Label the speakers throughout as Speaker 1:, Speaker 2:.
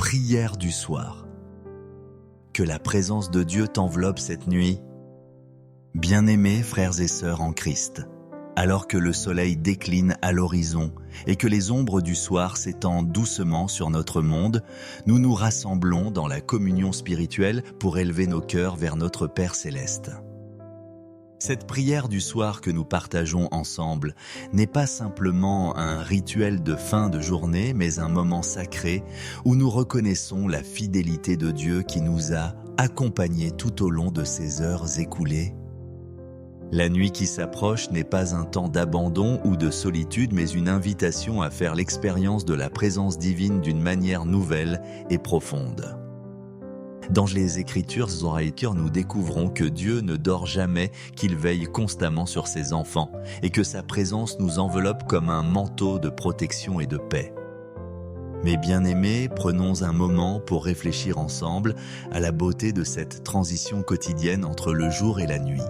Speaker 1: prière du soir. Que la présence de Dieu t'enveloppe cette nuit. Bien-aimés frères et sœurs en Christ, alors que le soleil décline à l'horizon et que les ombres du soir s'étendent doucement sur notre monde, nous nous rassemblons dans la communion spirituelle pour élever nos cœurs vers notre Père céleste. Cette prière du soir que nous partageons ensemble n'est pas simplement un rituel de fin de journée, mais un moment sacré où nous reconnaissons la fidélité de Dieu qui nous a accompagnés tout au long de ces heures écoulées. La nuit qui s'approche n'est pas un temps d'abandon ou de solitude, mais une invitation à faire l'expérience de la présence divine d'une manière nouvelle et profonde. Dans les Écritures oraïques, nous découvrons que Dieu ne dort jamais, qu'il veille constamment sur ses enfants et que sa présence nous enveloppe comme un manteau de protection et de paix. Mes bien-aimés, prenons un moment pour réfléchir ensemble à la beauté de cette transition quotidienne entre le jour et la nuit.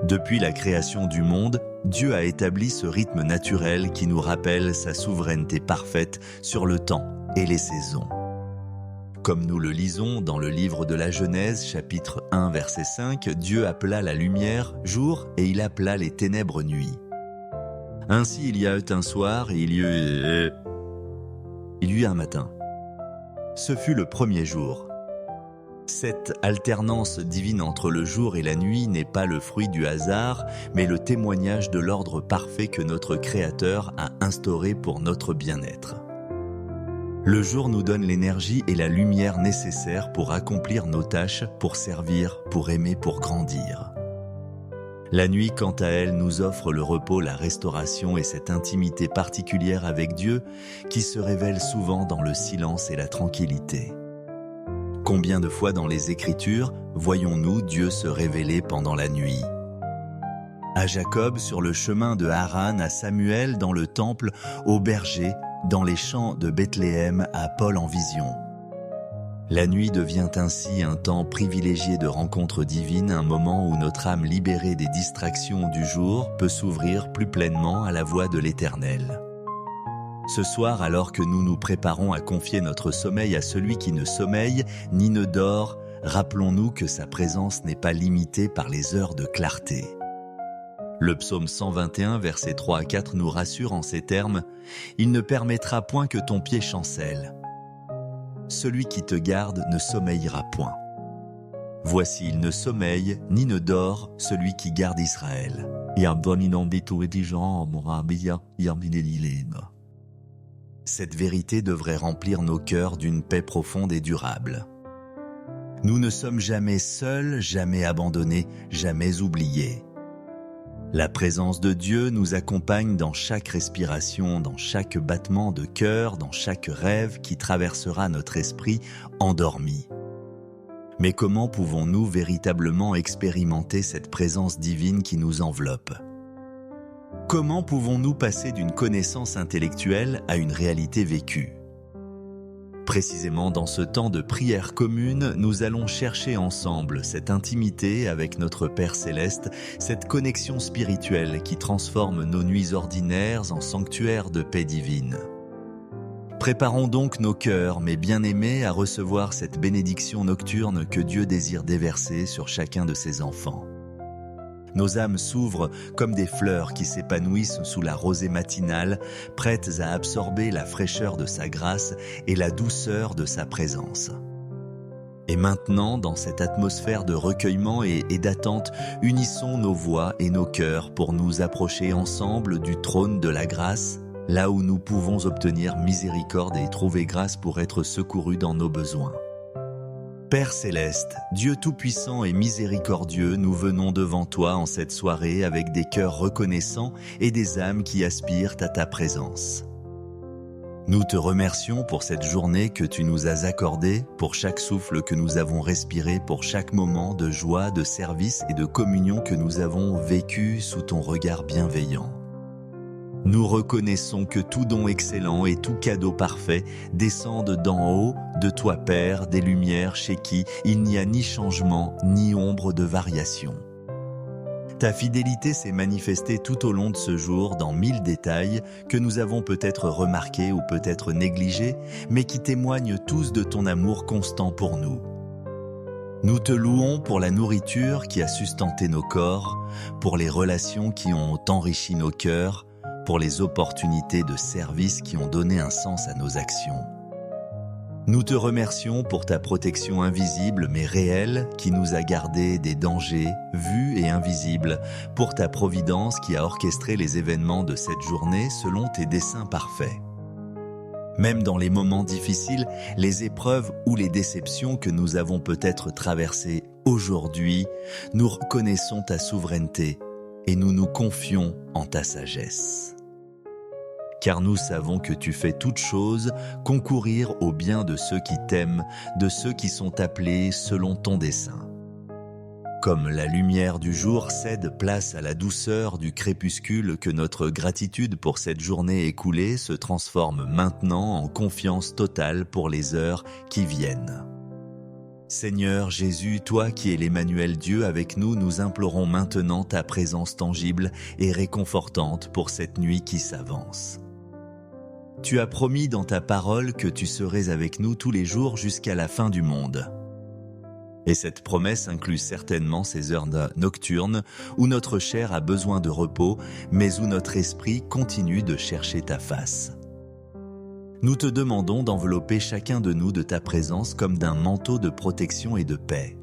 Speaker 1: Depuis la création du monde, Dieu a établi ce rythme naturel qui nous rappelle sa souveraineté parfaite sur le temps et les saisons. Comme nous le lisons dans le livre de la Genèse, chapitre 1, verset 5, Dieu appela la lumière jour et il appela les ténèbres nuit. Ainsi il y eut un soir et il y eut un matin. Ce fut le premier jour. Cette alternance divine entre le jour et la nuit n'est pas le fruit du hasard, mais le témoignage de l'ordre parfait que notre Créateur a instauré pour notre bien-être. Le jour nous donne l'énergie et la lumière nécessaires pour accomplir nos tâches, pour servir, pour aimer, pour grandir. La nuit, quant à elle, nous offre le repos, la restauration et cette intimité particulière avec Dieu qui se révèle souvent dans le silence et la tranquillité. Combien de fois dans les Écritures voyons-nous Dieu se révéler pendant la nuit ? À Jacob sur le chemin de Haran, à Samuel dans le temple, au berger, dans les champs de Bethléem, à Paul en vision. La nuit devient ainsi un temps privilégié de rencontre divine, un moment où notre âme libérée des distractions du jour peut s'ouvrir plus pleinement à la voix de l'Éternel. Ce soir, alors que nous nous préparons à confier notre sommeil à celui qui ne sommeille ni ne dort, rappelons-nous que sa présence n'est pas limitée par les heures de clarté. Le psaume 121, versets 3 à 4 nous rassure en ces termes « Il ne permettra point que ton pied chancelle. Celui qui te garde ne sommeillera point. Voici, il ne sommeille ni ne dort celui qui garde Israël. » Cette vérité devrait remplir nos cœurs d'une paix profonde et durable. Nous ne sommes jamais seuls, jamais abandonnés, jamais oubliés. La présence de Dieu nous accompagne dans chaque respiration, dans chaque battement de cœur, dans chaque rêve qui traversera notre esprit endormi. Mais comment pouvons-nous véritablement expérimenter cette présence divine qui nous enveloppe ? Comment pouvons-nous passer d'une connaissance intellectuelle à une réalité vécue ? Précisément dans ce temps de prière commune, nous allons chercher ensemble cette intimité avec notre Père Céleste, cette connexion spirituelle qui transforme nos nuits ordinaires en sanctuaires de paix divine. Préparons donc nos cœurs, mes bien-aimés, à recevoir cette bénédiction nocturne que Dieu désire déverser sur chacun de ses enfants. Nos âmes s'ouvrent comme des fleurs qui s'épanouissent sous la rosée matinale, prêtes à absorber la fraîcheur de sa grâce et la douceur de sa présence. Et maintenant, dans cette atmosphère de recueillement et d'attente, unissons nos voix et nos cœurs pour nous approcher ensemble du trône de la grâce, là où nous pouvons obtenir miséricorde et trouver grâce pour être secourus dans nos besoins. Père Céleste, Dieu Tout-Puissant et Miséricordieux, nous venons devant toi en cette soirée avec des cœurs reconnaissants et des âmes qui aspirent à ta présence. Nous te remercions pour cette journée que tu nous as accordée, pour chaque souffle que nous avons respiré, pour chaque moment de joie, de service et de communion que nous avons vécu sous ton regard bienveillant. Nous reconnaissons que tout don excellent et tout cadeau parfait descendent d'en haut, de toi Père, des lumières chez qui il n'y a ni changement ni ombre de variation. Ta fidélité s'est manifestée tout au long de ce jour dans 1000 détails que nous avons peut-être remarqués ou peut-être négligés, mais qui témoignent tous de ton amour constant pour nous. Nous te louons pour la nourriture qui a sustenté nos corps, pour les relations qui ont enrichi nos cœurs, pour les opportunités de service qui ont donné un sens à nos actions. Nous te remercions pour ta protection invisible mais réelle qui nous a gardés des dangers vus et invisibles, pour ta providence qui a orchestré les événements de cette journée selon tes desseins parfaits. Même dans les moments difficiles, les épreuves ou les déceptions que nous avons peut-être traversées aujourd'hui, nous reconnaissons ta souveraineté et nous nous confions en ta sagesse. Car nous savons que tu fais toutes choses concourir au bien de ceux qui t'aiment, de ceux qui sont appelés selon ton dessein. Comme la lumière du jour cède place à la douceur du crépuscule, que notre gratitude pour cette journée écoulée se transforme maintenant en confiance totale pour les heures qui viennent. Seigneur Jésus, toi qui es l'Emmanuel Dieu avec nous, nous implorons maintenant ta présence tangible et réconfortante pour cette nuit qui s'avance. Tu as promis dans ta parole que tu serais avec nous tous les jours jusqu'à la fin du monde. Et cette promesse inclut certainement ces heures nocturnes où notre chair a besoin de repos, mais où notre esprit continue de chercher ta face. Nous te demandons d'envelopper chacun de nous de ta présence comme d'un manteau de protection et de paix.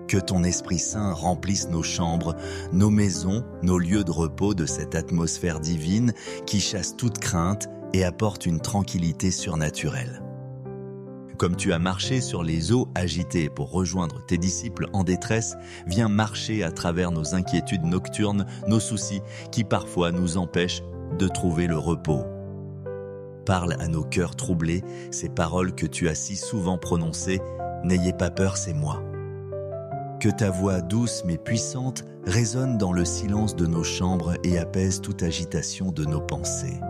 Speaker 1: Que ton Esprit Saint remplisse nos chambres, nos maisons, nos lieux de repos de cette atmosphère divine qui chasse toute crainte et apporte une tranquillité surnaturelle. Comme tu as marché sur les eaux agitées pour rejoindre tes disciples en détresse, viens marcher à travers nos inquiétudes nocturnes, nos soucis qui parfois nous empêchent de trouver le repos. Parle à nos cœurs troublés ces paroles que tu as si souvent prononcées, « N'ayez pas peur, c'est moi ». Que ta voix douce mais puissante résonne dans le silence de nos chambres et apaise toute agitation de nos pensées.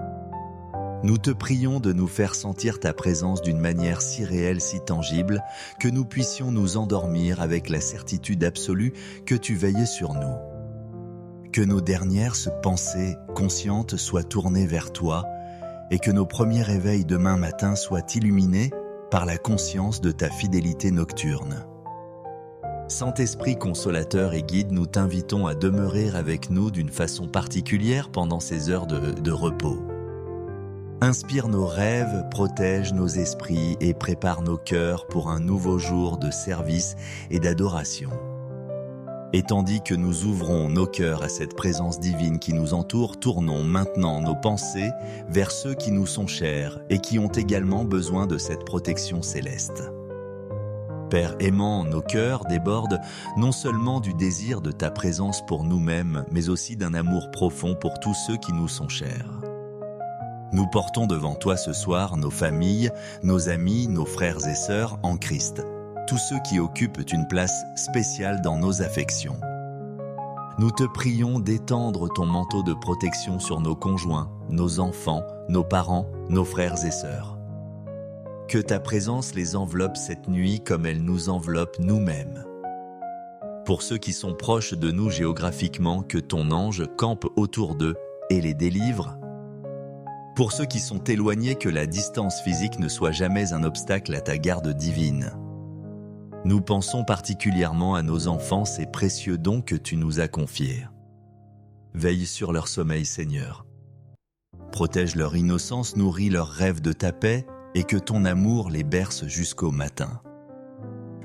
Speaker 1: Nous te prions de nous faire sentir ta présence d'une manière si réelle, si tangible, que nous puissions nous endormir avec la certitude absolue que tu veillais sur nous. Que nos dernières pensées conscientes soient tournées vers toi et que nos premiers réveils demain matin soient illuminés par la conscience de ta fidélité nocturne. Saint-Esprit consolateur et guide, nous t'invitons à demeurer avec nous d'une façon particulière pendant ces heures de repos. Inspire nos rêves, protège nos esprits et prépare nos cœurs pour un nouveau jour de service et d'adoration. Et tandis que nous ouvrons nos cœurs à cette présence divine qui nous entoure, tournons maintenant nos pensées vers ceux qui nous sont chers et qui ont également besoin de cette protection céleste. Père aimant, nos cœurs débordent non seulement du désir de ta présence pour nous-mêmes, mais aussi d'un amour profond pour tous ceux qui nous sont chers. Nous portons devant toi ce soir nos familles, nos amis, nos frères et sœurs en Christ, tous ceux qui occupent une place spéciale dans nos affections. Nous te prions d'étendre ton manteau de protection sur nos conjoints, nos enfants, nos parents, nos frères et sœurs. Que ta présence les enveloppe cette nuit comme elle nous enveloppe nous-mêmes. Pour ceux qui sont proches de nous géographiquement, que ton ange campe autour d'eux et les délivre. Pour ceux qui sont éloignés, que la distance physique ne soit jamais un obstacle à ta garde divine. Nous pensons particulièrement à nos enfants, ces précieux dons que tu nous as confiés. Veille sur leur sommeil, Seigneur. Protège leur innocence, nourris leurs rêves de ta paix et que ton amour les berce jusqu'au matin.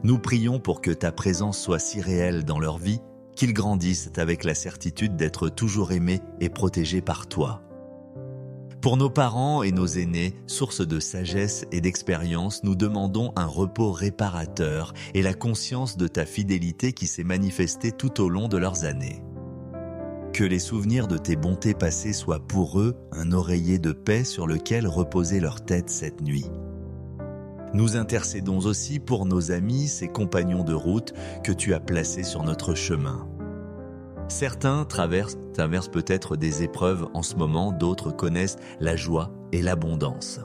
Speaker 1: Nous prions pour que ta présence soit si réelle dans leur vie qu'ils grandissent avec la certitude d'être toujours aimés et protégés par toi. Pour nos parents et nos aînés, source de sagesse et d'expérience, nous demandons un repos réparateur et la conscience de ta fidélité qui s'est manifestée tout au long de leurs années. Que les souvenirs de tes bontés passées soient pour eux un oreiller de paix sur lequel reposer leur tête cette nuit. Nous intercédons aussi pour nos amis, ces compagnons de route que tu as placés sur notre chemin. Certains traversent peut-être des épreuves en ce moment, d'autres connaissent la joie et l'abondance.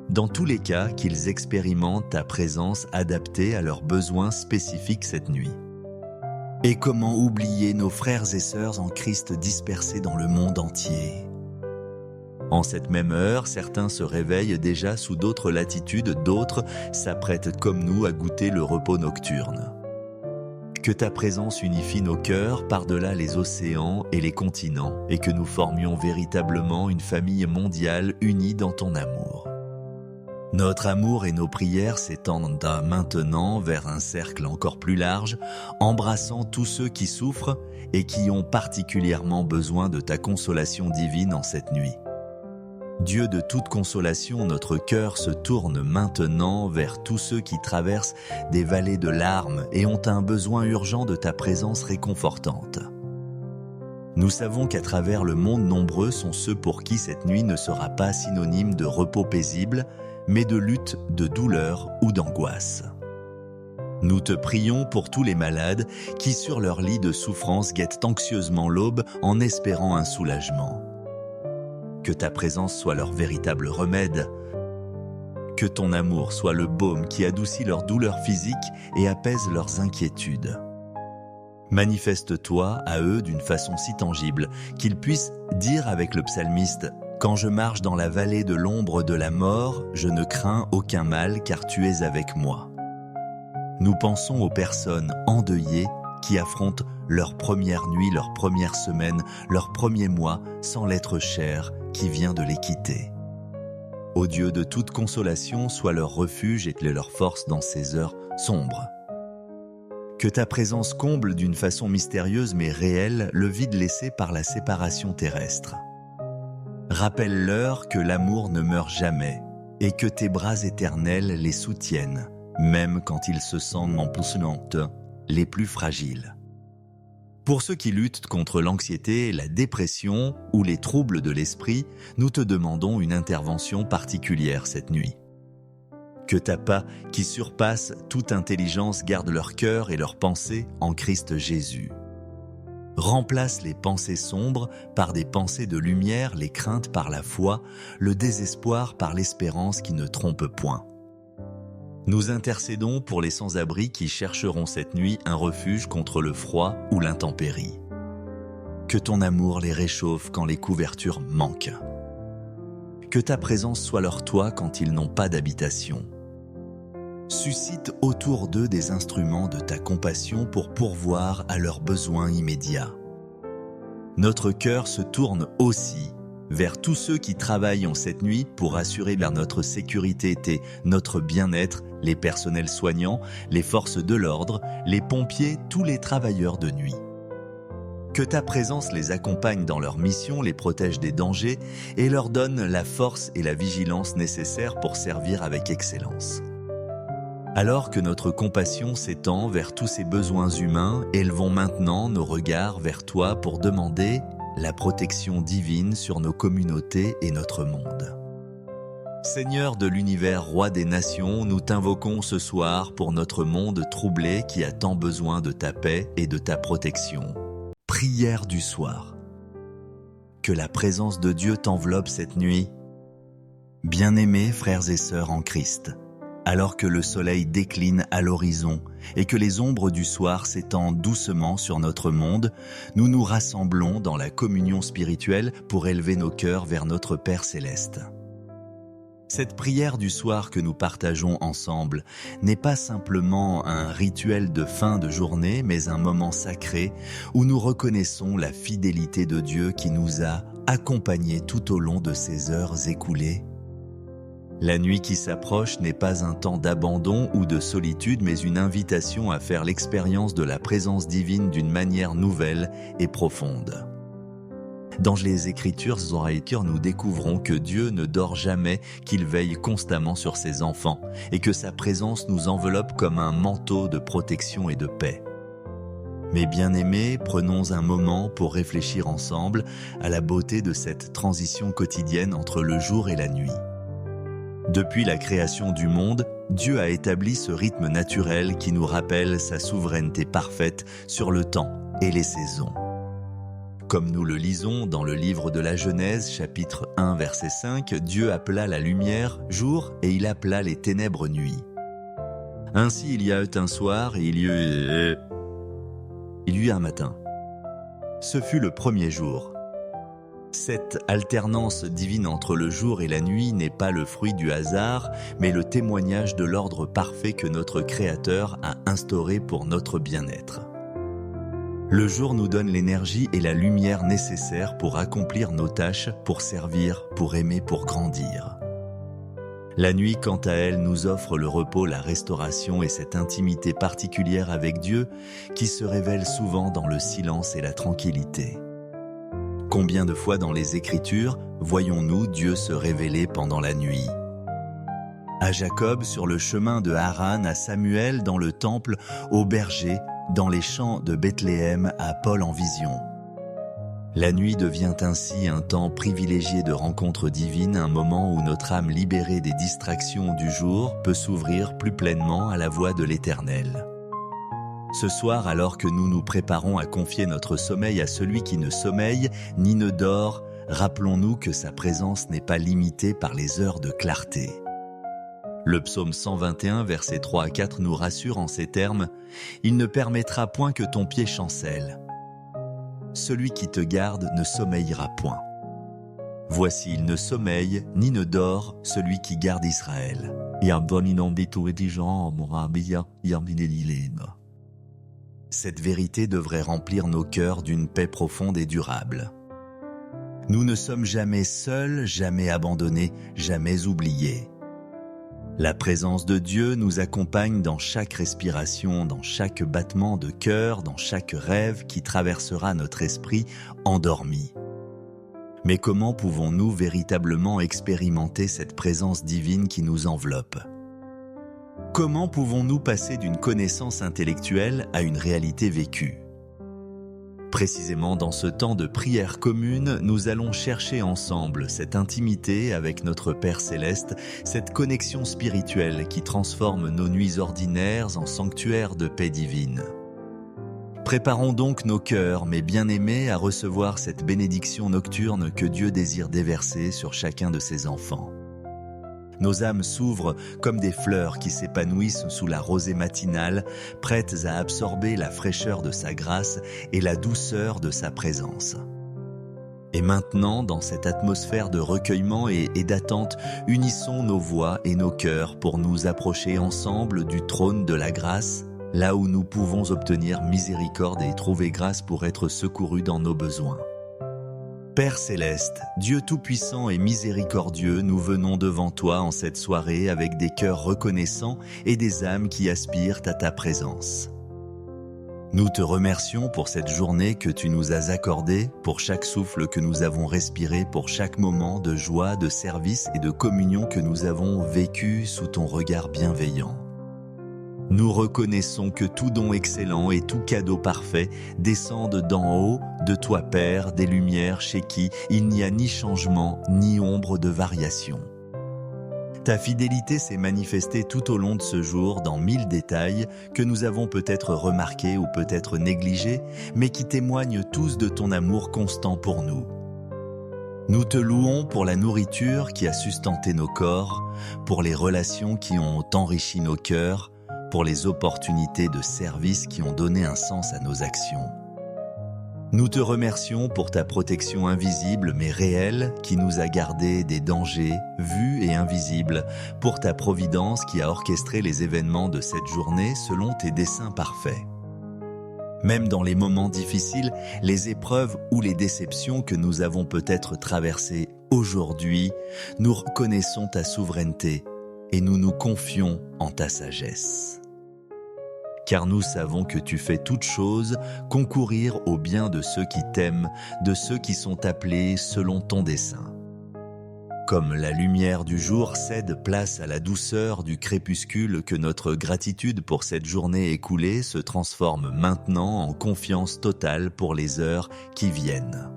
Speaker 1: Dans tous les cas, qu'ils expérimentent ta présence adaptée à leurs besoins spécifiques cette nuit. Et comment oublier nos frères et sœurs en Christ dispersés dans le monde entier? En cette même heure, certains se réveillent déjà sous d'autres latitudes, d'autres s'apprêtent comme nous à goûter le repos nocturne. Que ta présence unifie nos cœurs par-delà les océans et les continents et que nous formions véritablement une famille mondiale unie dans ton amour. Notre amour et nos prières s'étendent maintenant vers un cercle encore plus large, embrassant tous ceux qui souffrent et qui ont particulièrement besoin de ta consolation divine en cette nuit. Dieu de toute consolation, notre cœur se tourne maintenant vers tous ceux qui traversent des vallées de larmes et ont un besoin urgent de ta présence réconfortante. Nous savons qu'à travers le monde, nombreux sont ceux pour qui cette nuit ne sera pas synonyme de repos paisible, mais de lutte, de douleur ou d'angoisse. Nous te prions pour tous les malades qui, sur leur lit de souffrance, guettent anxieusement l'aube en espérant un soulagement. Que ta présence soit leur véritable remède. Que ton amour soit le baume qui adoucit leurs douleurs physiques et apaise leurs inquiétudes. Manifeste-toi à eux d'une façon si tangible qu'ils puissent dire avec le psalmiste « Quand je marche dans la vallée de l'ombre de la mort, je ne crains aucun mal car tu es avec moi. » Nous pensons aux personnes endeuillées qui affrontent leur première nuit, leur première semaine, leur premier mois sans l'être cher qui vient de les quitter. Ô Dieu de toute consolation, sois leur refuge et leur force dans ces heures sombres. Que ta présence comble d'une façon mystérieuse mais réelle le vide laissé par la séparation terrestre. Rappelle-leur que l'amour ne meurt jamais et que tes bras éternels les soutiennent, même quand ils se sentent empoisonnantes, les plus fragiles. Pour ceux qui luttent contre l'anxiété, la dépression ou les troubles de l'esprit, nous te demandons une intervention particulière cette nuit. Que ta paix qui surpasse toute intelligence garde leur cœur et leurs pensées en Christ Jésus. Remplace les pensées sombres par des pensées de lumière, les craintes par la foi, le désespoir par l'espérance qui ne trompe point. Nous intercédons pour les sans-abri qui chercheront cette nuit un refuge contre le froid ou l'intempérie. Que ton amour les réchauffe quand les couvertures manquent. Que ta présence soit leur toit quand ils n'ont pas d'habitation. Suscite autour d'eux des instruments de ta compassion pour pourvoir à leurs besoins immédiats. Notre cœur se tourne aussi vers tous ceux qui travaillent en cette nuit pour assurer notre sécurité et notre bien-être, les personnels soignants, les forces de l'ordre, les pompiers, tous les travailleurs de nuit. Que ta présence les accompagne dans leur mission, les protège des dangers et leur donne la force et la vigilance nécessaires pour servir avec excellence. Alors que notre compassion s'étend vers tous ces besoins humains, élevons maintenant nos regards vers toi pour demander la protection divine sur nos communautés et notre monde. Seigneur de l'univers, roi des nations, nous t'invoquons ce soir pour notre monde troublé qui a tant besoin de ta paix et de ta protection. Prière du soir. Que la présence de Dieu t'enveloppe cette nuit. Bien-aimés frères et sœurs en Christ, alors que le soleil décline à l'horizon et que les ombres du soir s'étendent doucement sur notre monde, nous nous rassemblons dans la communion spirituelle pour élever nos cœurs vers notre Père céleste. Cette prière du soir que nous partageons ensemble n'est pas simplement un rituel de fin de journée, mais un moment sacré où nous reconnaissons la fidélité de Dieu qui nous a accompagnés tout au long de ces heures écoulées. La nuit qui s'approche n'est pas un temps d'abandon ou de solitude, mais une invitation à faire l'expérience de la présence divine d'une manière nouvelle et profonde. Dans les Écritures, nous découvrons que Dieu ne dort jamais, qu'il veille constamment sur ses enfants et que sa présence nous enveloppe comme un manteau de protection et de paix. Mes bien-aimés, prenons un moment pour réfléchir ensemble à la beauté de cette transition quotidienne entre le jour et la nuit. Depuis la création du monde, Dieu a établi ce rythme naturel qui nous rappelle sa souveraineté parfaite sur le temps et les saisons. Comme nous le lisons dans le livre de la Genèse, chapitre 1, verset 5, Dieu appela la lumière jour et il appela les ténèbres nuit. Ainsi il y eut un soir et il y eut... Il y eut un matin. Ce fut le premier jour. Cette alternance divine entre le jour et la nuit n'est pas le fruit du hasard, mais le témoignage de l'ordre parfait que notre Créateur a instauré pour notre bien-être. Le jour nous donne l'énergie et la lumière nécessaires pour accomplir nos tâches, pour servir, pour aimer, pour grandir. La nuit, quant à elle, nous offre le repos, la restauration et cette intimité particulière avec Dieu qui se révèle souvent dans le silence et la tranquillité. Combien de fois dans les Écritures voyons-nous Dieu se révéler pendant la nuit ? À Jacob sur le chemin de Haran, à Samuel dans le temple, au berger, dans les champs de Bethléem, à Paul en vision. La nuit devient ainsi un temps privilégié de rencontres divines, un moment où notre âme libérée des distractions du jour peut s'ouvrir plus pleinement à la voix de l'Éternel. Ce soir, alors que nous nous préparons à confier notre sommeil à celui qui ne sommeille ni ne dort, rappelons-nous que sa présence n'est pas limitée par les heures de clarté. Le psaume 121, versets 3 à 4 nous rassure en ces termes « Il ne permettra point que ton pied chancelle. Celui qui te garde ne sommeillera point. Voici, il ne sommeille ni ne dort celui qui garde Israël. » Cette vérité devrait remplir nos cœurs d'une paix profonde et durable. Nous ne sommes jamais seuls, jamais abandonnés, jamais oubliés. La présence de Dieu nous accompagne dans chaque respiration, dans chaque battement de cœur, dans chaque rêve qui traversera notre esprit endormi. Mais comment pouvons-nous véritablement expérimenter cette présence divine qui nous enveloppe ? Comment pouvons-nous passer d'une connaissance intellectuelle à une réalité vécue ? Précisément dans ce temps de prière commune, nous allons chercher ensemble cette intimité avec notre Père Céleste, cette connexion spirituelle qui transforme nos nuits ordinaires en sanctuaires de paix divine. Préparons donc nos cœurs, mes bien-aimés, à recevoir cette bénédiction nocturne que Dieu désire déverser sur chacun de ses enfants. Nos âmes s'ouvrent comme des fleurs qui s'épanouissent sous la rosée matinale, prêtes à absorber la fraîcheur de sa grâce et la douceur de sa présence. Et maintenant, dans cette atmosphère de recueillement et d'attente, unissons nos voix et nos cœurs pour nous approcher ensemble du trône de la grâce, là où nous pouvons obtenir miséricorde et trouver grâce pour être secourus dans nos besoins. Père Céleste, Dieu Tout-Puissant et Miséricordieux, nous venons devant toi en cette soirée avec des cœurs reconnaissants et des âmes qui aspirent à ta présence. Nous te remercions pour cette journée que tu nous as accordée, pour chaque souffle que nous avons respiré, pour chaque moment de joie, de service et de communion que nous avons vécu sous ton regard bienveillant. Nous reconnaissons que tout don excellent et tout cadeau parfait descendent d'en haut, de toi Père, des lumières chez qui il n'y a ni changement ni ombre de variation. Ta fidélité s'est manifestée tout au long de ce jour dans 1000 détails que nous avons peut-être remarqués ou peut-être négligés, mais qui témoignent tous de ton amour constant pour nous. Nous te louons pour la nourriture qui a sustenté nos corps, pour les relations qui ont enrichi nos cœurs, pour les opportunités de service qui ont donné un sens à nos actions. Nous te remercions pour ta protection invisible mais réelle qui nous a gardés des dangers vus et invisibles, pour ta providence qui a orchestré les événements de cette journée selon tes desseins parfaits. Même dans les moments difficiles, les épreuves ou les déceptions que nous avons peut-être traversées aujourd'hui, nous reconnaissons ta souveraineté et nous nous confions en ta sagesse. Car nous savons que tu fais toutes choses concourir au bien de ceux qui t'aiment, de ceux qui sont appelés selon ton dessein. Comme la lumière du jour cède place à la douceur du crépuscule, que notre gratitude pour cette journée écoulée se transforme maintenant en confiance totale pour les heures qui viennent.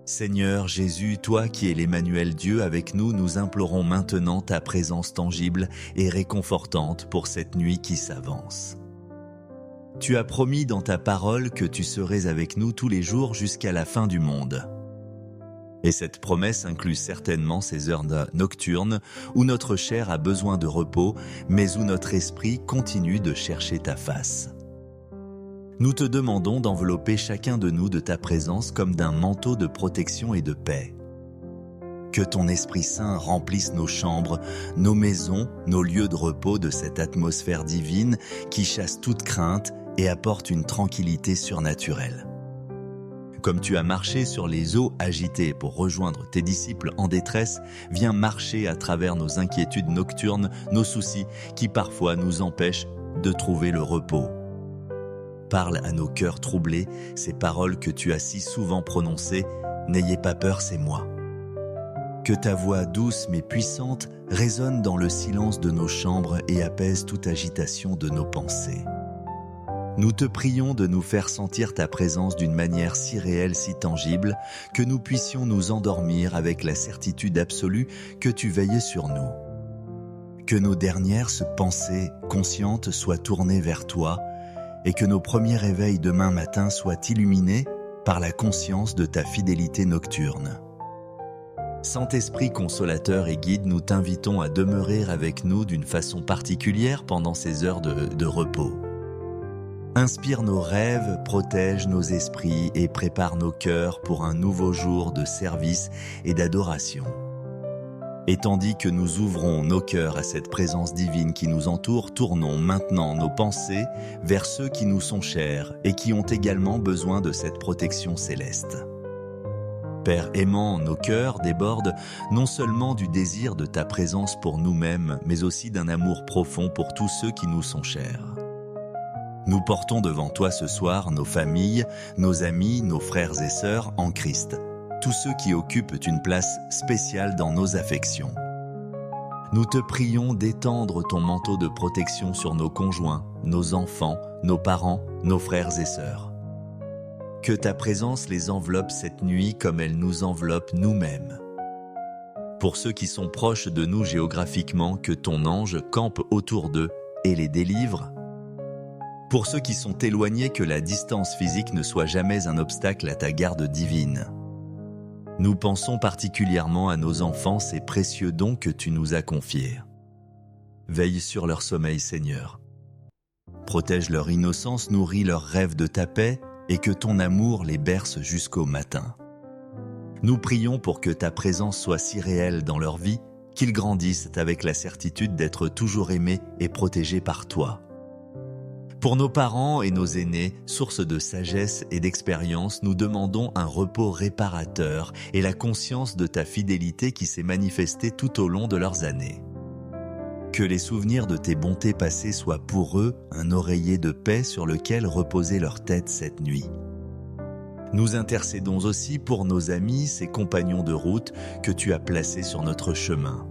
Speaker 1: Seigneur Jésus, toi qui es l'Emmanuel Dieu avec nous, nous implorons maintenant ta présence tangible et réconfortante pour cette nuit qui s'avance. Tu as promis dans ta parole que tu serais avec nous tous les jours jusqu'à la fin du monde. Et cette promesse inclut certainement ces heures nocturnes où notre chair a besoin de repos, mais où notre esprit continue de chercher ta face. Nous te demandons d'envelopper chacun de nous de ta présence comme d'un manteau de protection et de paix. Que ton Esprit Saint remplisse nos chambres, nos maisons, nos lieux de repos de cette atmosphère divine qui chasse toute crainte et apporte une tranquillité surnaturelle. Comme tu as marché sur les eaux agitées pour rejoindre tes disciples en détresse, viens marcher à travers nos inquiétudes nocturnes, nos soucis qui parfois nous empêchent de trouver le repos. Parle à nos cœurs troublés ces paroles que tu as si souvent prononcées, « N'ayez pas peur, c'est moi ». Que ta voix douce mais puissante résonne dans le silence de nos chambres et apaise toute agitation de nos pensées. Nous te prions de nous faire sentir ta présence d'une manière si réelle, si tangible, que nous puissions nous endormir avec la certitude absolue que tu veilles sur nous. Que nos dernières pensées conscientes soient tournées vers toi et que nos premiers réveils demain matin soient illuminés par la conscience de ta fidélité nocturne. Saint-Esprit consolateur et guide, nous t'invitons à demeurer avec nous d'une façon particulière pendant ces heures de repos. Inspire nos rêves, protège nos esprits et prépare nos cœurs pour un nouveau jour de service et d'adoration. Et tandis que nous ouvrons nos cœurs à cette présence divine qui nous entoure, tournons maintenant nos pensées vers ceux qui nous sont chers et qui ont également besoin de cette protection céleste. Père aimant, nos cœurs débordent non seulement du désir de ta présence pour nous-mêmes, mais aussi d'un amour profond pour tous ceux qui nous sont chers. Nous portons devant toi ce soir nos familles, nos amis, nos frères et sœurs en Christ, tous ceux qui occupent une place spéciale dans nos affections. Nous te prions d'étendre ton manteau de protection sur nos conjoints, nos enfants, nos parents, nos frères et sœurs. Que ta présence les enveloppe cette nuit comme elle nous enveloppe nous-mêmes. Pour ceux qui sont proches de nous géographiquement, que ton ange campe autour d'eux et les délivre. Pour ceux qui sont éloignés, que la distance physique ne soit jamais un obstacle à ta garde divine. Nous pensons particulièrement à nos enfants, ces précieux dons que tu nous as confiés. Veille sur leur sommeil, Seigneur. Protège leur innocence, nourris leurs rêves de ta paix, et que ton amour les berce jusqu'au matin. Nous prions pour que ta présence soit si réelle dans leur vie, qu'ils grandissent avec la certitude d'être toujours aimés et protégés par toi. Pour nos parents et nos aînés, source de sagesse et d'expérience, nous demandons un repos réparateur et la conscience de ta fidélité qui s'est manifestée tout au long de leurs années. Que les souvenirs de tes bontés passées soient pour eux un oreiller de paix sur lequel reposer leur tête cette nuit. Nous intercédons aussi pour nos amis, ces compagnons de route que tu as placés sur notre chemin.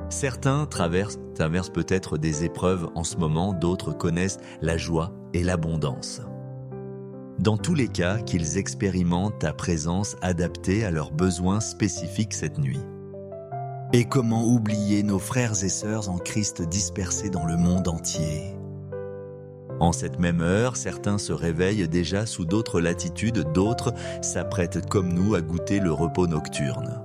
Speaker 1: Certains traversent peut-être des épreuves en ce moment, d'autres connaissent la joie et l'abondance. Dans tous les cas, qu'ils expérimentent ta présence adaptée à leurs besoins spécifiques cette nuit. Et comment oublier nos frères et sœurs en Christ dispersés dans le monde entier? En cette même heure, certains se réveillent déjà sous d'autres latitudes, d'autres s'apprêtent comme nous à goûter le repos nocturne.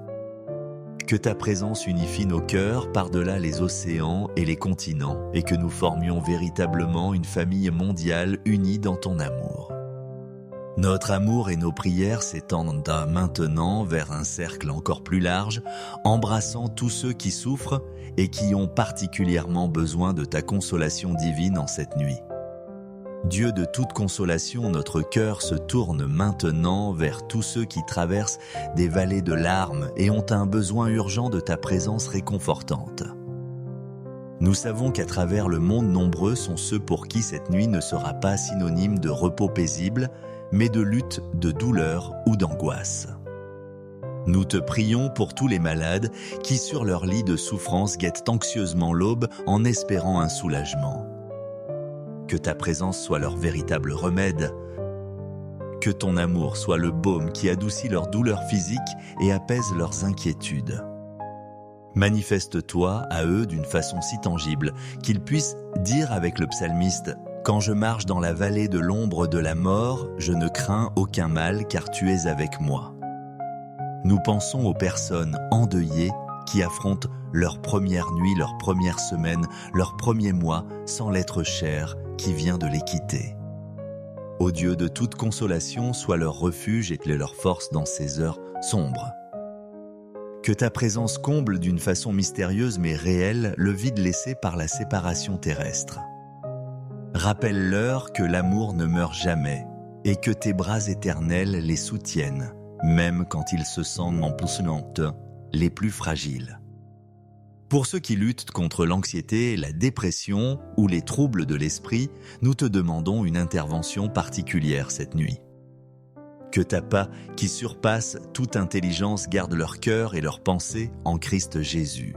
Speaker 1: Que ta présence unifie nos cœurs par-delà les océans et les continents et que nous formions véritablement une famille mondiale unie dans ton amour. Notre amour et nos prières s'étendent maintenant vers un cercle encore plus large, embrassant tous ceux qui souffrent et qui ont particulièrement besoin de ta consolation divine en cette nuit. Dieu de toute consolation, notre cœur se tourne maintenant vers tous ceux qui traversent des vallées de larmes et ont un besoin urgent de ta présence réconfortante. Nous savons qu'à travers le monde, nombreux sont ceux pour qui cette nuit ne sera pas synonyme de repos paisible, mais de lutte, de douleur ou d'angoisse. Nous te prions pour tous les malades qui, sur leur lit de souffrance, guettent anxieusement l'aube en espérant un soulagement. Que ta présence soit leur véritable remède. Que ton amour soit le baume qui adoucit leurs douleurs physiques et apaise leurs inquiétudes. Manifeste-toi à eux d'une façon si tangible qu'ils puissent dire avec le psalmiste « Quand je marche dans la vallée de l'ombre de la mort, je ne crains aucun mal car tu es avec moi. » Nous pensons aux personnes endeuillées qui affrontent leur première nuit, leur première semaine, leur premier mois sans l'être cher qui vient de les quitter. Ô Dieu de toute consolation, sois leur refuge et leur force dans ces heures sombres. Que ta présence comble d'une façon mystérieuse mais réelle le vide laissé par la séparation terrestre. Rappelle-leur que l'amour ne meurt jamais et que tes bras éternels les soutiennent, même quand ils se sentent empoisonnantes, les plus fragiles. Pour ceux qui luttent contre l'anxiété, la dépression ou les troubles de l'esprit, nous te demandons une intervention particulière cette nuit. Que ta paix qui surpasse toute intelligence garde leur cœur et leurs pensées en Christ Jésus.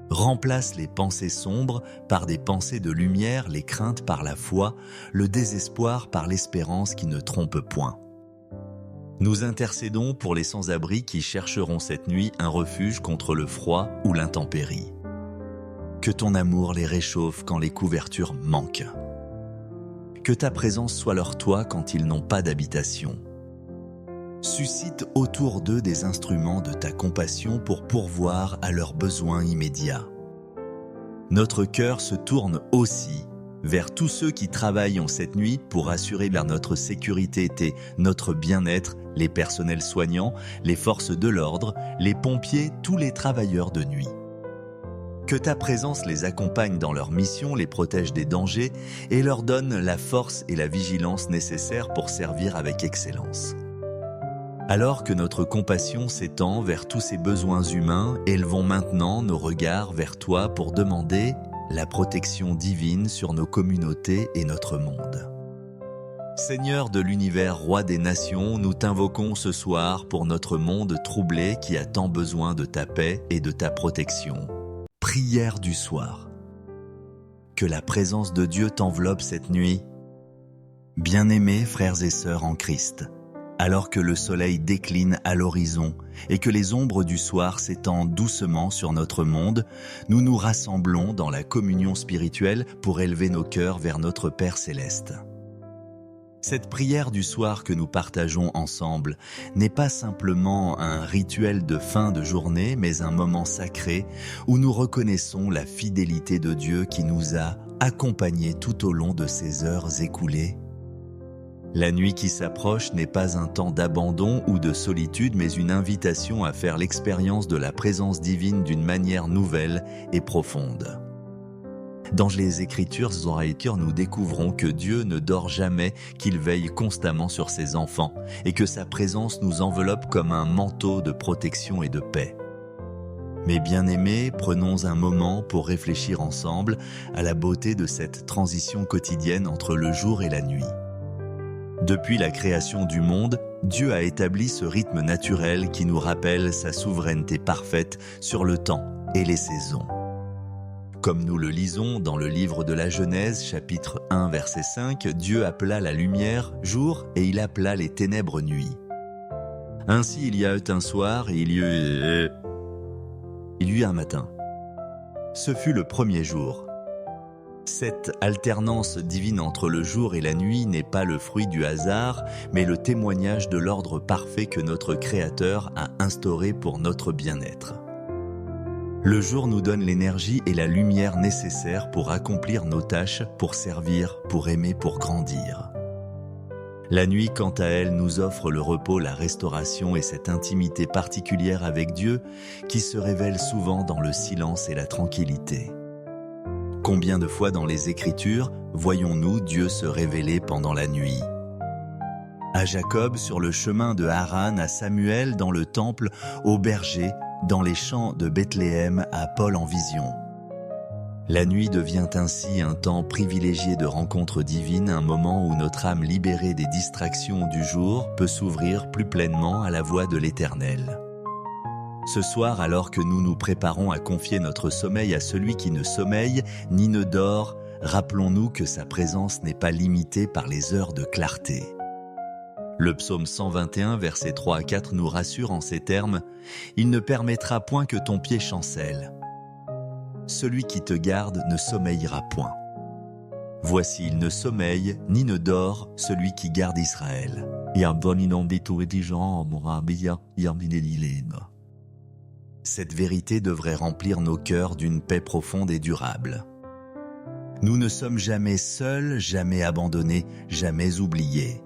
Speaker 1: Remplace les pensées sombres par des pensées de lumière, les craintes par la foi, le désespoir par l'espérance qui ne trompe point. Nous intercédons pour les sans-abri qui chercheront cette nuit un refuge contre le froid ou l'intempérie. Que ton amour les réchauffe quand les couvertures manquent. Que ta présence soit leur toit quand ils n'ont pas d'habitation. Suscite autour d'eux des instruments de ta compassion pour pourvoir à leurs besoins immédiats. Notre cœur se tourne aussi vers tous ceux qui travaillent en cette nuit pour assurer notre sécurité et notre bien-être, les personnels soignants, les forces de l'ordre, les pompiers, tous les travailleurs de nuit. Que ta présence les accompagne dans leur mission, les protège des dangers et leur donne la force et la vigilance nécessaires pour servir avec excellence. Alors que notre compassion s'étend vers tous ces besoins humains, élevons maintenant nos regards vers toi pour demander la protection divine sur nos communautés et notre monde. Seigneur de l'univers, roi des nations, nous t'invoquons ce soir pour notre monde troublé qui a tant besoin de ta paix et de ta protection. Prière du soir. Que la présence de Dieu t'enveloppe cette nuit. Bien-aimés frères et sœurs en Christ, alors que le soleil décline à l'horizon et que les ombres du soir s'étendent doucement sur notre monde, nous nous rassemblons dans la communion spirituelle pour élever nos cœurs vers notre Père céleste. Cette prière du soir que nous partageons ensemble n'est pas simplement un rituel de fin de journée, mais un moment sacré où nous reconnaissons la fidélité de Dieu qui nous a accompagnés tout au long de ces heures écoulées. La nuit qui s'approche n'est pas un temps d'abandon ou de solitude, mais une invitation à faire l'expérience de la présence divine d'une manière nouvelle et profonde. Dans les Écritures, nous découvrons que Dieu ne dort jamais, qu'il veille constamment sur ses enfants et que sa présence nous enveloppe comme un manteau de protection et de paix. Mes bien-aimés, prenons un moment pour réfléchir ensemble à la beauté de cette transition quotidienne entre le jour et la nuit. Depuis la création du monde, Dieu a établi ce rythme naturel qui nous rappelle sa souveraineté parfaite sur le temps et les saisons. Comme nous le lisons dans le livre de la Genèse, chapitre 1, verset 5, Dieu appela la lumière jour et il appela les ténèbres nuit. Ainsi il y a eu un soir et il y eut un matin. Ce fut le premier jour. Cette alternance divine entre le jour et la nuit n'est pas le fruit du hasard, mais le témoignage de l'ordre parfait que notre Créateur a instauré pour notre bien-être. Le jour nous donne l'énergie et la lumière nécessaires pour accomplir nos tâches, pour servir, pour aimer, pour grandir. La nuit, quant à elle, nous offre le repos, la restauration et cette intimité particulière avec Dieu qui se révèle souvent dans le silence et la tranquillité. Combien de fois dans les Écritures voyons-nous Dieu se révéler pendant la nuit ? À Jacob sur le chemin de Haran, à Samuel dans le temple, au berger, dans les champs de Bethléem, à Paul en vision. La nuit devient ainsi un temps privilégié de rencontre divine, un moment où notre âme libérée des distractions du jour peut s'ouvrir plus pleinement à la voix de l'Éternel. Ce soir, alors que nous nous préparons à confier notre sommeil à celui qui ne sommeille ni ne dort, rappelons-nous que sa présence n'est pas limitée par les heures de clarté. Le psaume 121, versets 3 à 4 nous rassure en ces termes « Il ne permettra point que ton pied chancelle. Celui qui te garde ne sommeillera point. Voici, il ne sommeille ni ne dort celui qui garde Israël. » Cette vérité devrait remplir nos cœurs d'une paix profonde et durable. Nous ne sommes jamais seuls, jamais abandonnés, jamais oubliés.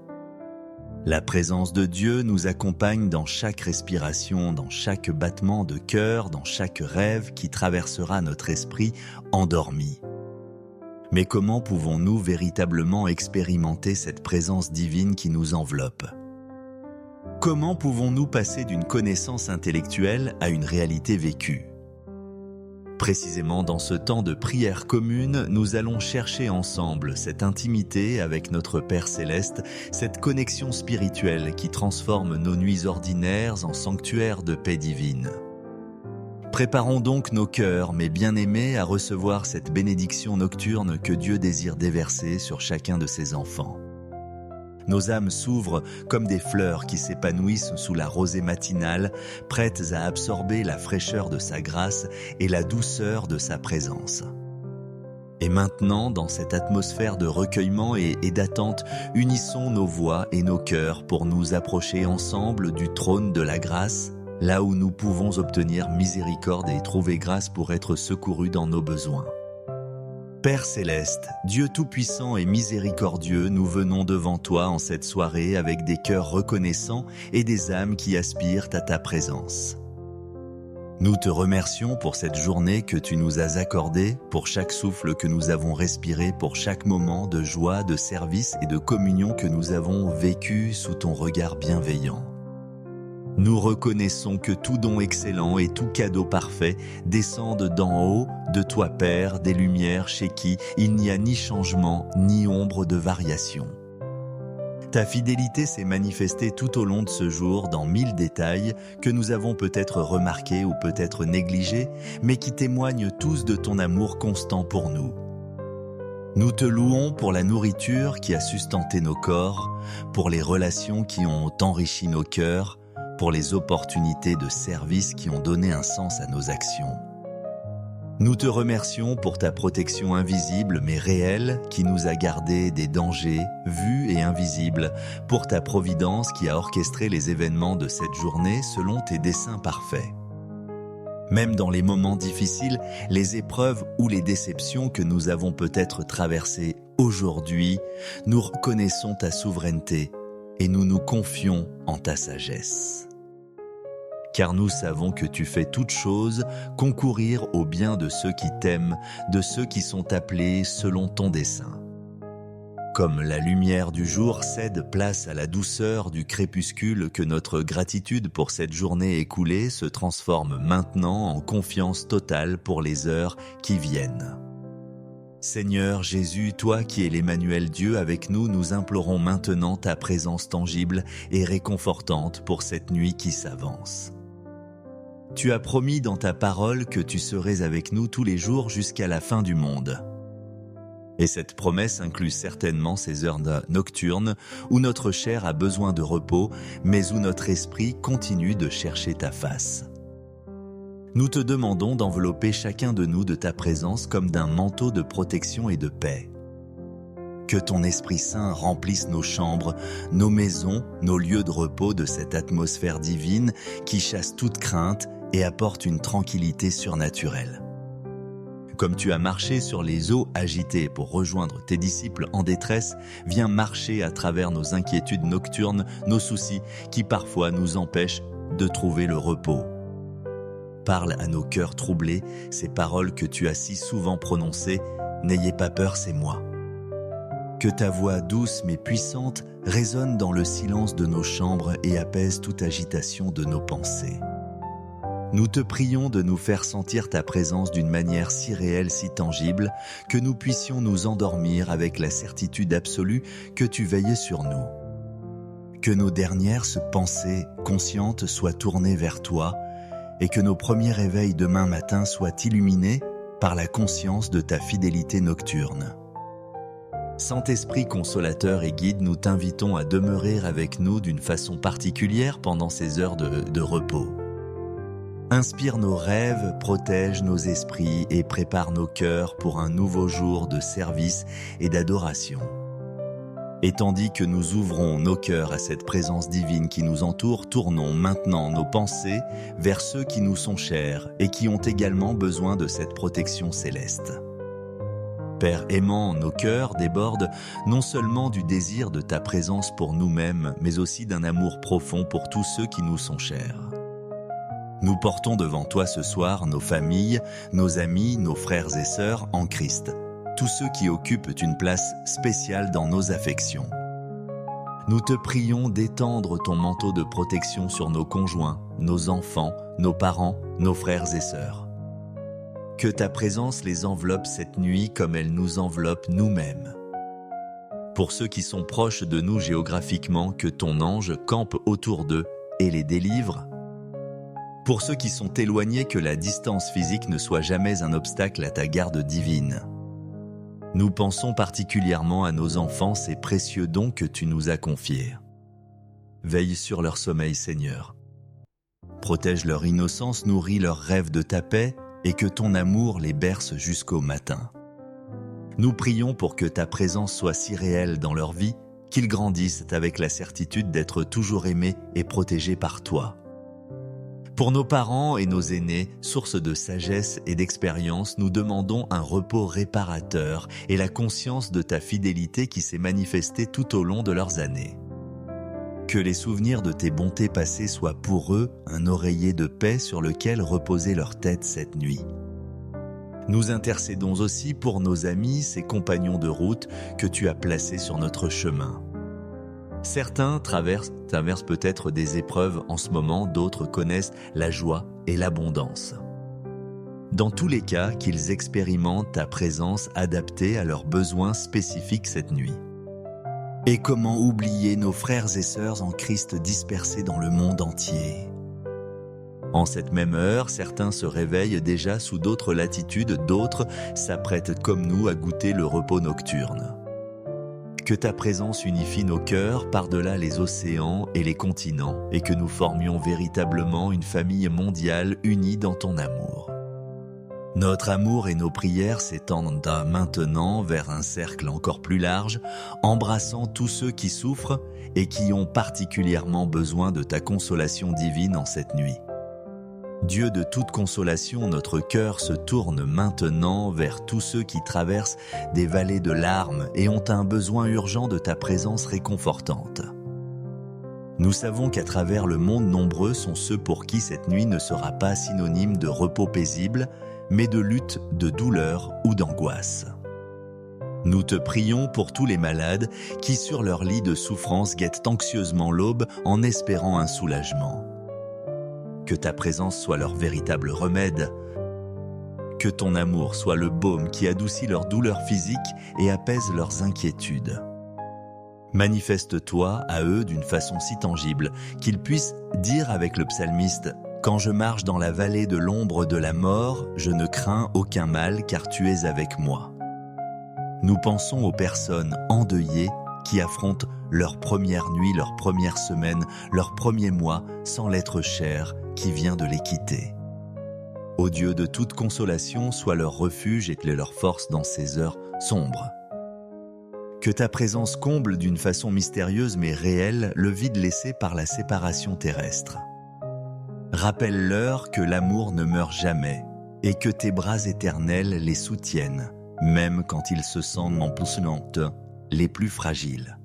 Speaker 1: La présence de Dieu nous accompagne dans chaque respiration, dans chaque battement de cœur, dans chaque rêve qui traversera notre esprit endormi. Mais comment pouvons-nous véritablement expérimenter cette présence divine qui nous enveloppe ? Comment pouvons-nous passer d'une connaissance intellectuelle à une réalité vécue ? Précisément dans ce temps de prière commune, nous allons chercher ensemble cette intimité avec notre Père Céleste, cette connexion spirituelle qui transforme nos nuits ordinaires en sanctuaires de paix divine. Préparons donc nos cœurs, mes bien-aimés, à recevoir cette bénédiction nocturne que Dieu désire déverser sur chacun de ses enfants. Nos âmes s'ouvrent comme des fleurs qui s'épanouissent sous la rosée matinale, prêtes à absorber la fraîcheur de sa grâce et la douceur de sa présence. Et maintenant, dans cette atmosphère de recueillement et d'attente, unissons nos voix et nos cœurs pour nous approcher ensemble du trône de la grâce, là où nous pouvons obtenir miséricorde et trouver grâce pour être secourus dans nos besoins. Père Céleste, Dieu Tout-Puissant et Miséricordieux, nous venons devant toi en cette soirée avec des cœurs reconnaissants et des âmes qui aspirent à ta présence. Nous te remercions pour cette journée que tu nous as accordée, pour chaque souffle que nous avons respiré, pour chaque moment de joie, de service et de communion que nous avons vécu sous ton regard bienveillant. Nous reconnaissons que tout don excellent et tout cadeau parfait descendent d'en haut, de toi Père, des lumières chez qui il n'y a ni changement ni ombre de variation. Ta fidélité s'est manifestée tout au long de ce jour dans 1000 détails que nous avons peut-être remarqués ou peut-être négligés, mais qui témoignent tous de ton amour constant pour nous. Nous te louons pour la nourriture qui a sustenté nos corps, pour les relations qui ont enrichi nos cœurs, pour les opportunités de service qui ont donné un sens à nos actions. Nous te remercions pour ta protection invisible mais réelle qui nous a gardés des dangers vus et invisibles, pour ta providence qui a orchestré les événements de cette journée selon tes desseins parfaits. Même dans les moments difficiles, les épreuves ou les déceptions que nous avons peut-être traversées aujourd'hui, nous reconnaissons ta souveraineté et nous nous confions en ta sagesse. Car nous savons que tu fais toutes choses concourir au bien de ceux qui t'aiment, de ceux qui sont appelés selon ton dessein. Comme la lumière du jour cède place à la douceur du crépuscule, que notre gratitude pour cette journée écoulée se transforme maintenant en confiance totale pour les heures qui viennent. Seigneur Jésus, toi qui es l'Emmanuel Dieu avec nous, nous implorons maintenant ta présence tangible et réconfortante pour cette nuit qui s'avance. Tu as promis dans ta parole que tu serais avec nous tous les jours jusqu'à la fin du monde. Et cette promesse inclut certainement ces heures nocturnes où notre chair a besoin de repos, mais où notre esprit continue de chercher ta face. Nous te demandons d'envelopper chacun de nous de ta présence comme d'un manteau de protection et de paix. Que ton Esprit Saint remplisse nos chambres, nos maisons, nos lieux de repos de cette atmosphère divine qui chasse toute crainte et apporte une tranquillité surnaturelle. Comme tu as marché sur les eaux agitées pour rejoindre tes disciples en détresse, viens marcher à travers nos inquiétudes nocturnes, nos soucis qui parfois nous empêchent de trouver le repos. Parle à nos cœurs troublés ces paroles que tu as si souvent prononcées, « N'ayez pas peur, c'est moi ». Que ta voix douce mais puissante résonne dans le silence de nos chambres et apaise toute agitation de nos pensées. Nous te prions de nous faire sentir ta présence d'une manière si réelle, si tangible, que nous puissions nous endormir avec la certitude absolue que tu veillais sur nous. Que nos dernières pensées conscientes soient tournées vers toi, et que nos premiers réveils demain matin soient illuminés par la conscience de ta fidélité nocturne. Saint-Esprit consolateur et guide, nous t'invitons à demeurer avec nous d'une façon particulière pendant ces heures de repos. Inspire nos rêves, protège nos esprits et prépare nos cœurs pour un nouveau jour de service et d'adoration. Et tandis que nous ouvrons nos cœurs à cette présence divine qui nous entoure, tournons maintenant nos pensées vers ceux qui nous sont chers et qui ont également besoin de cette protection céleste. Père aimant, nos cœurs débordent non seulement du désir de ta présence pour nous-mêmes, mais aussi d'un amour profond pour tous ceux qui nous sont chers. Nous portons devant toi ce soir nos familles, nos amis, nos frères et sœurs en Christ, tous ceux qui occupent une place spéciale dans nos affections. Nous te prions d'étendre ton manteau de protection sur nos conjoints, nos enfants, nos parents, nos frères et sœurs. Que ta présence les enveloppe cette nuit comme elle nous enveloppe nous-mêmes. Pour ceux qui sont proches de nous géographiquement, que ton ange campe autour d'eux et les délivre. Pour ceux qui sont éloignés, que la distance physique ne soit jamais un obstacle à ta garde divine. Nous pensons particulièrement à nos enfants, ces précieux dons que tu nous as confiés. Veille sur leur sommeil, Seigneur. Protège leur innocence, nourris leurs rêves de ta paix et que ton amour les berce jusqu'au matin. Nous prions pour que ta présence soit si réelle dans leur vie qu'ils grandissent avec la certitude d'être toujours aimés et protégés par toi. Pour nos parents et nos aînés, source de sagesse et d'expérience, nous demandons un repos réparateur et la conscience de ta fidélité qui s'est manifestée tout au long de leurs années. Que les souvenirs de tes bontés passées soient pour eux un oreiller de paix sur lequel reposer leur tête cette nuit. Nous intercédons aussi pour nos amis, ces compagnons de route que tu as placés sur notre chemin. Certains traversent peut-être des épreuves en ce moment, d'autres connaissent la joie et l'abondance. Dans tous les cas, qu'ils expérimentent ta présence adaptée à leurs besoins spécifiques cette nuit. Et comment oublier nos frères et sœurs en Christ dispersés dans le monde entier? En cette même heure, certains se réveillent déjà sous d'autres latitudes, d'autres s'apprêtent comme nous à goûter le repos nocturne. Que ta présence unifie nos cœurs par-delà les océans et les continents et que nous formions véritablement une famille mondiale unie dans ton amour. Notre amour et nos prières s'étendent maintenant vers un cercle encore plus large, embrassant tous ceux qui souffrent et qui ont particulièrement besoin de ta consolation divine en cette nuit. Dieu de toute consolation, notre cœur se tourne maintenant vers tous ceux qui traversent des vallées de larmes et ont un besoin urgent de ta présence réconfortante. Nous savons qu'à travers le monde, nombreux sont ceux pour qui cette nuit ne sera pas synonyme de repos paisible, mais de lutte, de douleur ou d'angoisse. Nous te prions pour tous les malades qui, sur leur lit de souffrance, guettent anxieusement l'aube en espérant un soulagement. Que ta présence soit leur véritable remède. Que ton amour soit le baume qui adoucit leurs douleurs physiques et apaise leurs inquiétudes. Manifeste-toi à eux d'une façon si tangible qu'ils puissent dire avec le psalmiste « Quand je marche dans la vallée de l'ombre de la mort, je ne crains aucun mal car tu es avec moi. » Nous pensons aux personnes endeuillées qui affrontent leur première nuit, leur première semaine, leur premier mois sans l'être cher qui vient de les quitter. Ô Dieu de toute consolation, sois leur refuge et leur force dans ces heures sombres. Que ta présence comble d'une façon mystérieuse mais réelle le vide laissé par la séparation terrestre. Rappelle-leur que l'amour ne meurt jamais et que tes bras éternels les soutiennent, même quand ils se sentent empoisonnantes, les plus fragiles.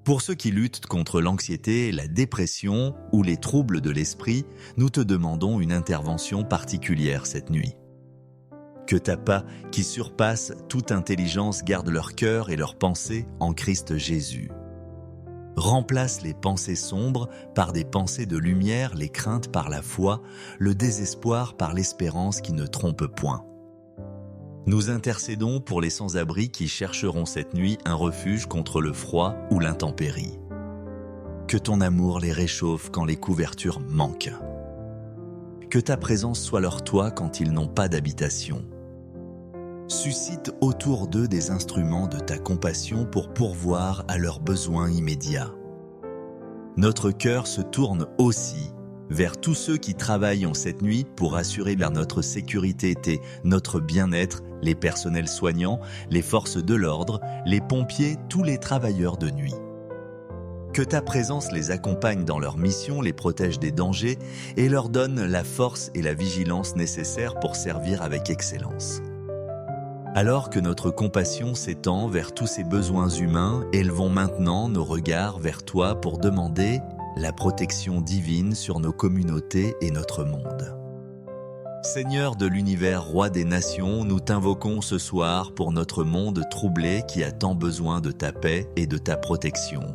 Speaker 1: Pour ceux qui luttent contre l'anxiété, la dépression ou les troubles de l'esprit, nous te demandons une intervention particulière cette nuit. Que ta paix qui surpasse toute intelligence garde leur cœur et leurs pensées en Christ Jésus. Remplace les pensées sombres par des pensées de lumière, les craintes par la foi, le désespoir par l'espérance qui ne trompe point. Nous intercédons pour les sans-abri qui chercheront cette nuit un refuge contre le froid ou l'intempérie. Que ton amour les réchauffe quand les couvertures manquent. Que ta présence soit leur toit quand ils n'ont pas d'habitation. Suscite autour d'eux des instruments de ta compassion pour pourvoir à leurs besoins immédiats. Notre cœur se tourne aussi vers tous ceux qui travaillent en cette nuit pour assurer notre sécurité et notre bien-être, les personnels soignants, les forces de l'ordre, les pompiers, tous les travailleurs de nuit. Que ta présence les accompagne dans leur mission, les protège des dangers et leur donne la force et la vigilance nécessaires pour servir avec excellence. Alors que notre compassion s'étend vers tous ces besoins humains, élevons maintenant nos regards vers toi pour demander la protection divine sur nos communautés et notre monde. Seigneur de l'univers, roi des nations, nous t'invoquons ce soir pour notre monde troublé qui a tant besoin de ta paix et de ta protection.